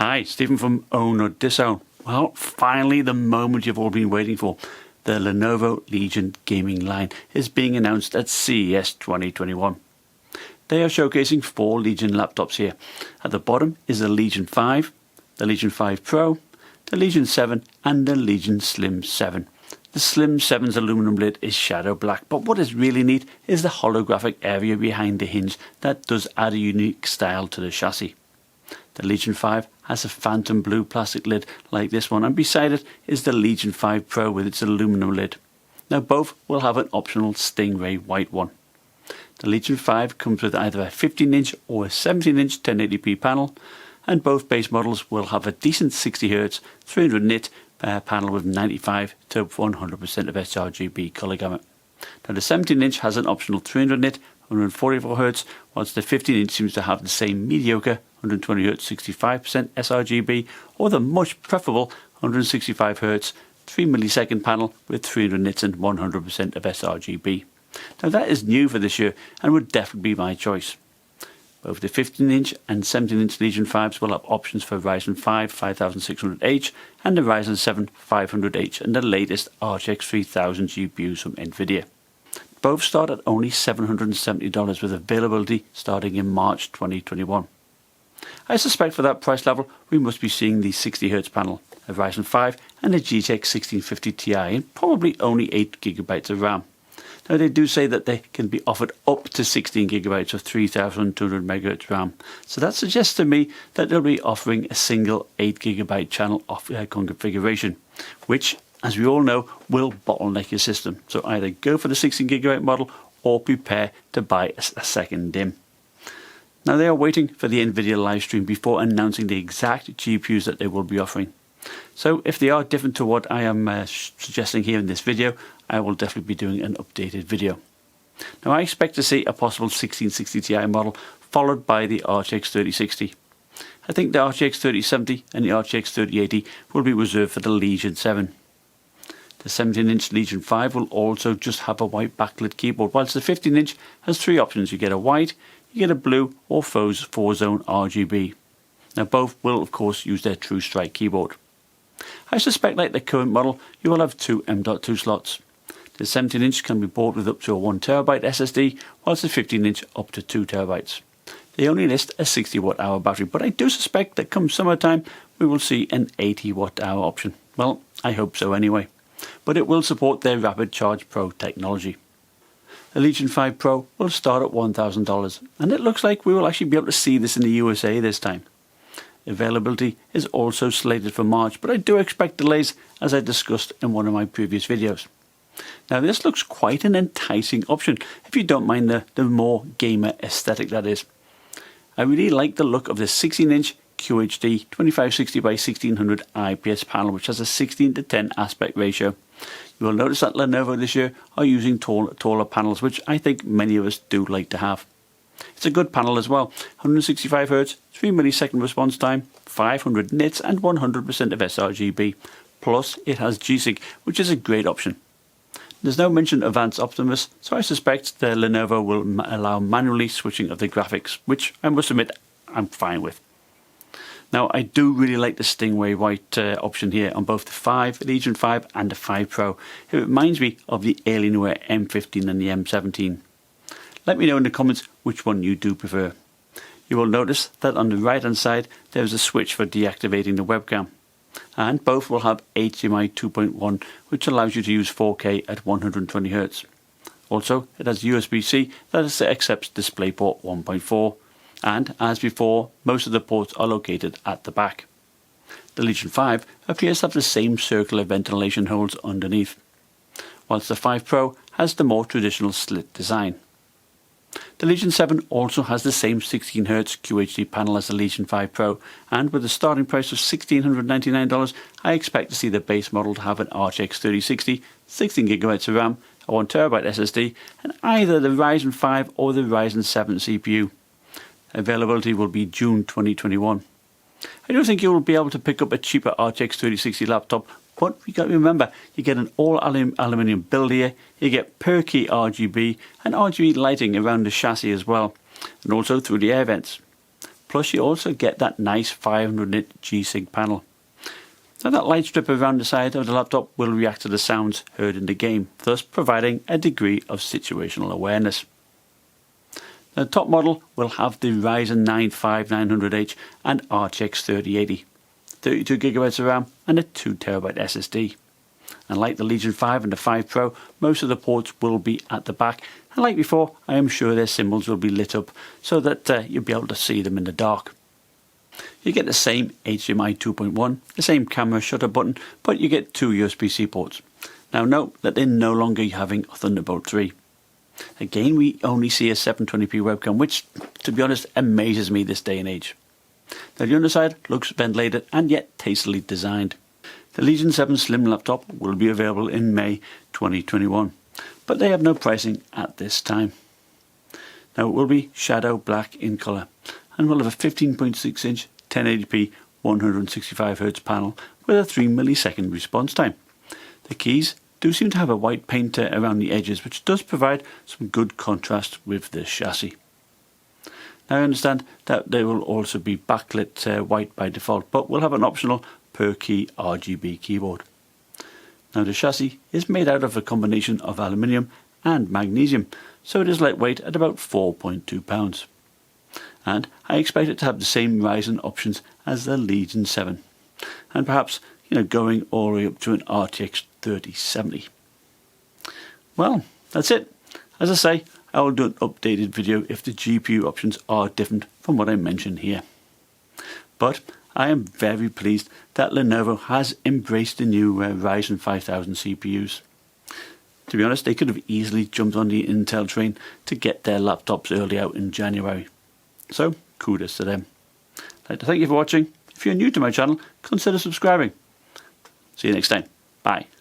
Hi, Stephen from OWNorDisown. Well, finally the moment you've all been waiting for. The Lenovo Legion gaming line is being announced at CES 2021. They are showcasing 4 Legion laptops here. At the bottom is the Legion 5, the Legion 5 Pro, the Legion 7 and the Legion Slim 7. The Slim 7's aluminum lid is shadow black, but what is really neat is the holographic area behind the hinge that does add a unique style to the chassis. The Legion 5 has a phantom blue plastic lid like this one, and beside it is the Legion 5 Pro with its aluminum lid. Now both will have an optional Stingray white one. The Legion 5 comes with either a 15-inch or a 17-inch 1080p panel, and both base models will have a decent 60Hz 300 nit panel with 95 to 100% of sRGB colour gamut. Now the 17-inch has an optional 300 nit 144Hz, whilst the 15-inch seems to have the same mediocre 120Hz 65% sRGB, or the much preferable 165Hz 3 millisecond panel with 300 nits and 100% of sRGB. Now that is new for this year and would definitely be my choice. Both the 15-inch and 17-inch Legion 5s will have options for Ryzen 5 5600H and the Ryzen 7 500H and the latest RTX3000 GPUs from Nvidia. Both start at only $770 with availability starting in March 2021. I suspect for that price level we must be seeing the 60Hz panel, a Ryzen 5 and a GTX 1650 Ti and probably only 8GB of RAM. Now they do say that they can be offered up to 16GB of 3200 MHz RAM, so that suggests to me that they'll be offering a single 8GB channel configuration, which, as we all know, will bottleneck your system. So either go for the 16GB model or prepare to buy a second DIMM. Now they are waiting for the Nvidia live stream before announcing the exact GPUs that they will be offering. So if they are different to what I am suggesting here in this video, I will definitely be doing an updated video. Now I expect to see a possible 1660 Ti model followed by the RTX 3060. I think the RTX 3070 and the RTX 3080 will be reserved for the Legion 7. The 17-inch Legion 5 will also just have a white backlit keyboard, whilst the 15-inch has 3 options. You get a white, you get a blue or 4-zone RGB. Now both will of course use their True Strike keyboard. I suspect, like the current model, you will have 2 M.2 slots. The 17-inch can be bought with up to a 1TB SSD, whilst the 15-inch up to 2TB. They only list a 60Wh battery, but I do suspect that come summertime we will see an 80Wh option. Well, I hope so anyway. But it will support their Rapid Charge Pro technology. The Legion 5 Pro will start at $1,000, and it looks like we will actually be able to see this in the USA this time. Availability is also slated for March, but I do expect delays, as I discussed in one of my previous videos. Now this looks quite an enticing option if you don't mind the more gamer aesthetic, that is. I really like the look of the 16-inch QHD 2560 by 1600 IPS panel, which has a 16:10 aspect ratio. You will notice that Lenovo this year are using taller panels, which I think many of us do like to have. It's a good panel as well. 165Hz, 3 millisecond response time, 500 nits and 100% of sRGB. Plus it has G-Sync, which is a great option. There's no mention of Advanced Optimus, so I suspect the Lenovo will allow manually switching of the graphics, which I must admit I'm fine with. Now I do really like the Stingray white option here on both the Legion 5 and the 5 Pro. It reminds me of the Alienware M15 and the M17. Let me know in the comments which one you do prefer. You will notice that on the right hand side there is a switch for deactivating the webcam. And both will have HDMI 2.1, which allows you to use 4K at 120Hz. Also, it has USB-C that accepts DisplayPort 1.4, and as before, most of the ports are located at the back. The Legion 5 appears to have the same circular ventilation holes underneath, whilst the 5 Pro has the more traditional slit design. The Legion 7 also has the same 16Hz QHD panel as the Legion 5 Pro, and with a starting price of $1,699, I expect to see the base model to have an RTX 3060, 16GB of RAM, a 1TB SSD, and either the Ryzen 5 or the Ryzen 7 CPU. Availability will be June 2021. I do think you will be able to pick up a cheaper RTX 3060 laptop, but you got to remember, you get an all aluminium build here, you get per key RGB and RGB lighting around the chassis as well, and also through the air vents. Plus you also get that nice 500 nit G-Sync panel. Now that light strip around the side of the laptop will react to the sounds heard in the game, thus providing a degree of situational awareness. The top model will have the Ryzen 9 5900H and RTX 3080, 32GB of RAM and a 2TB SSD. And like the Legion 5 and the 5 Pro, most of the ports will be at the back, and like before, I am sure their symbols will be lit up so that you'll be able to see them in the dark. You get the same HDMI 2.1, the same camera shutter button, but you get 2 USB-C ports. Now note that they're no longer having a Thunderbolt 3. Again, we only see a 720p webcam, which, to be honest, amazes me this day and age. Now the underside looks ventilated and yet tastefully designed. The Legion 7 Slim laptop will be available in May 2021, but they have no pricing at this time. Now it will be shadow black in colour and will have a 15.6 inch 1080p 165Hz panel with a 3 millisecond response time. The keys do seem to have a white paint around the edges, which does provide some good contrast with this chassis. Now I understand that they will also be backlit white by default, but will have an optional per key RGB keyboard. Now the chassis is made out of a combination of aluminium and magnesium, so it is lightweight at about 4.2 pounds. And I expect it to have the same Ryzen options as the Legion 7, and perhaps going all the way up to an RTX 3070. Well, that's it. As I say, I will do an updated video if the GPU options are different from what I mentioned here. But I am very pleased that Lenovo has embraced the new Ryzen 5000 CPUs. To be honest, they could have easily jumped on the Intel train to get their laptops early out in January. So, kudos to them. I'd like to thank you for watching. If you're new to my channel, consider subscribing. See you next time. Bye.